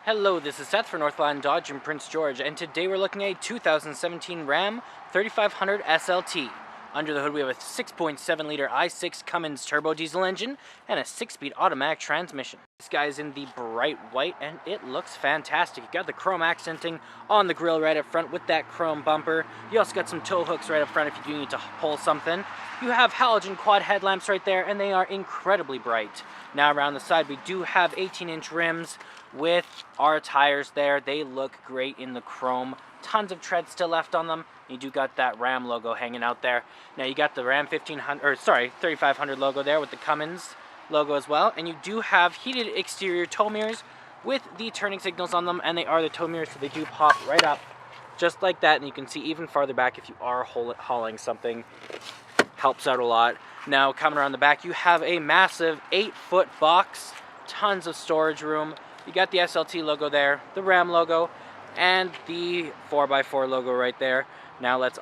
Hello, this is Seth for Northland Dodge in Prince George, and today we're looking at a 2017 Ram 3500 SLT. Under the hood we have a 6.7 liter i6 Cummins turbo diesel engine and a 6-speed automatic transmission. This guy is in the bright white and it looks fantastic. You got the chrome accenting on the grille right up front with that chrome bumper. You also got some tow hooks right up front if you do need to pull something. You have halogen quad headlamps right there and they are incredibly bright. Now around the side we do have 18-inch rims with our tires there. They look great in the chrome. Tons of tread still left on them. You do got that Ram logo hanging out there. Now you got the Ram 3500 logo there with the Cummins logo as well. And you do have heated exterior tow mirrors with the turning signals on them, and they are the tow mirrors, so they do pop right up just like that. And you can see even farther back if you are hauling something. Helps out a lot. Now coming around the back, you have a massive 8-foot box, tons of storage room. You got the SLT logo there, the Ram logo, and the 4x4 logo right there. Now let's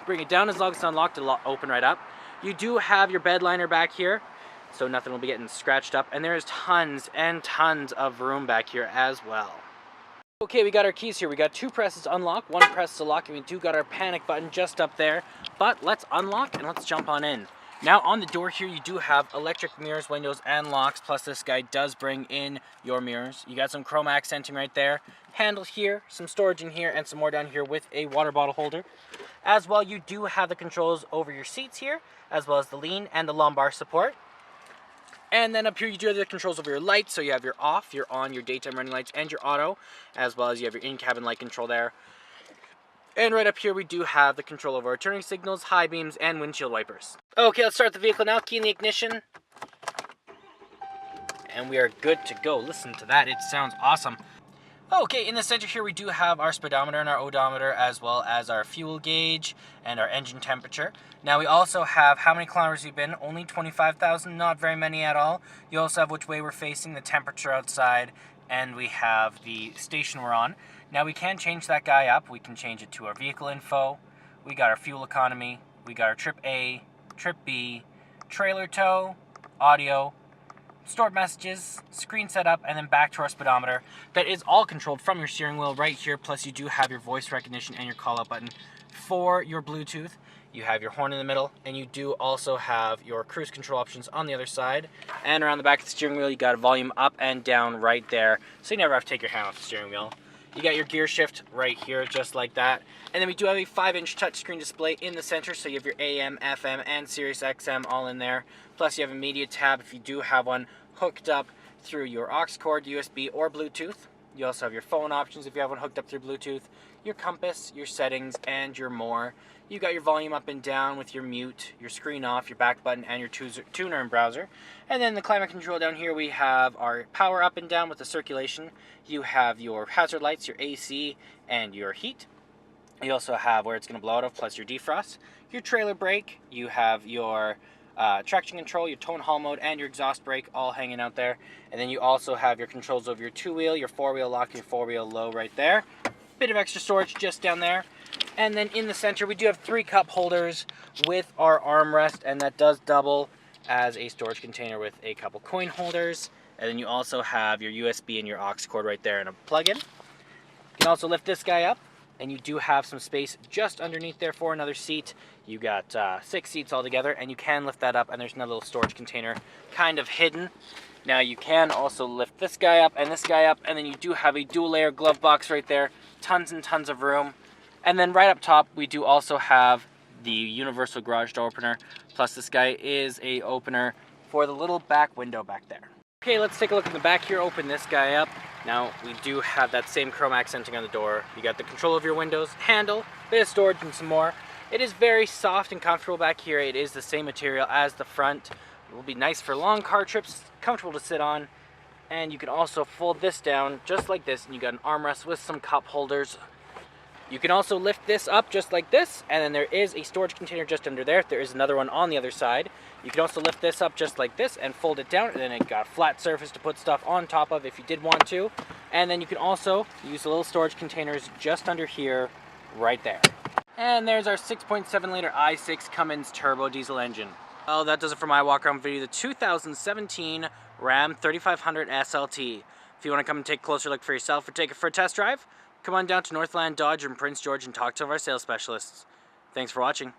bring it down. As long as it's unlocked, it'll open right up. You do have your bed liner back here, so nothing will be getting scratched up. And there's tons and tons of room back here as well. Okay, we got our keys here. We got 2 presses to unlock, 1 press to lock, and we do got our panic button just up there. But let's unlock and let's jump on in. Now on the door here you do have electric mirrors, windows, and locks, plus this guy does bring in your mirrors. You got some chrome accenting right there, handle here, some storage in here, and some more down here with a water bottle holder. As well, you do have the controls over your seats here, as well as the lean and the lumbar support. And then up here you do have the controls over your lights, so you have your off, your on, your daytime running lights, and your auto, as well as you have your in-cabin light control there. And right up here we do have the control over our turning signals, high beams, and windshield wipers. Okay, let's start the vehicle now. Key in the ignition. And we are good to go. Listen to that, it sounds awesome. Okay, in the center here we do have our speedometer and our odometer, as well as our fuel gauge and our engine temperature. Now we also have how many kilometers we've been, only 25,000, not very many at all. You also have which way we're facing, the temperature outside, and we have the station we're on. Now we can change that guy up. We can change it to our vehicle info. We got our fuel economy. We got our trip A, trip B, trailer tow, audio, stored messages, screen setup, and then back to our speedometer. That is all controlled from your steering wheel right here. Plus you do have your voice recognition and your call out button for your Bluetooth. You have your horn in the middle, and you do also have your cruise control options on the other side. And around the back of the steering wheel, you got a volume up and down right there, so you never have to take your hand off the steering wheel. You got your gear shift right here, just like that. And then we do have a 5-inch touchscreen display in the center, so you have your AM, FM, and Sirius XM all in there. Plus you have a media tab if you do have one hooked up through your aux cord, USB, or Bluetooth. You also have your phone options if you have one hooked up through Bluetooth, your compass, your settings, and your more. You got your volume up and down with your mute, your screen off, your back button, and your tuner and browser. And then the climate control down here, we have our power up and down with the circulation. You have your hazard lights, your AC, and your heat. You also have where it's going to blow out of, plus your defrost. Your trailer brake, you have your traction control, your tow and haul mode, and your exhaust brake all hanging out there. And then you also have your controls over your 2-wheel, your 4-wheel lock, your 4-wheel low right there. Bit of extra storage just down there. And then in the center we do have 3 cup holders with our armrest, and that does double as a storage container with a couple coin holders. And then you also have your USB and your aux cord right there and a plug-in. You can also lift this guy up, and you do have some space just underneath there for another seat. You got 6 seats altogether, and you can lift that up, and there's another little storage container kind of hidden. Now you can also lift this guy up and this guy up, and then you do have a dual layer glove box right there. Tons and tons of room. And then right up top we do also have the universal garage door opener, plus this guy is a opener for the little back window back there. Okay, let's take a look in the back here. Open this guy up. Now we do have that same chrome accenting on the door. You got the control of your windows, handle, bit of storage, and some more. It is very soft and comfortable back here. It is the same material as the front. It will be nice for long car trips, comfortable to sit on. And you can also fold this down just like this, and you got an armrest with some cup holders. You can also lift this up just like this, and then there is a storage container just under there. There is another one on the other side. You can also lift this up just like this and fold it down, and then it got a flat surface to put stuff on top of if you did want to. And then you can also use the little storage containers just under here, right there. And there's our 6.7 liter i6 Cummins turbo diesel engine. Well, that does it for my walk around video. The 2017 Ram 3500 SLT. If you want to come and take a closer look for yourself or take it for a test drive, come on down to Northland Dodge in Prince George and talk to one of our sales specialists. Thanks for watching.